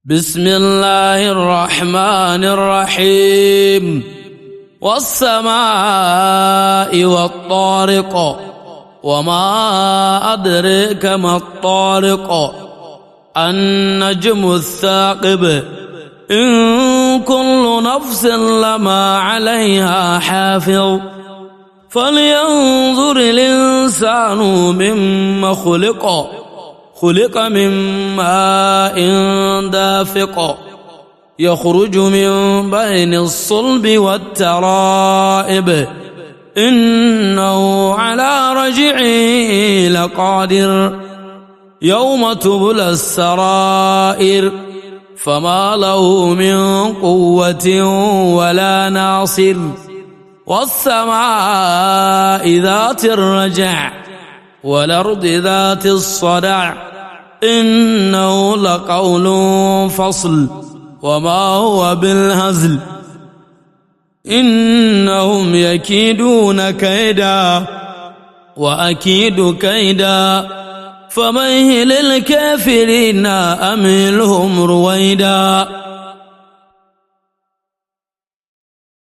بسم الله الرحمن الرحيم والسماء والطارق وما أدريك ما الطارق النجم الثاقب إن كل نفس لما عليها حافظ فلينظر الإنسان مما خلق من ماء دافق يخرج من بين الصلب والترائب إنه على رجعه لقادر يوم تبلى السرائر فما له من قوة ولا ناصر والسماء ذات الرجع والأرض ذات الصدع إنه لقول فصل وما هو بالهزل إنهم يكيدون كيدا وأكيد كيدا فمهل الكافرين أمهلهم رويدا.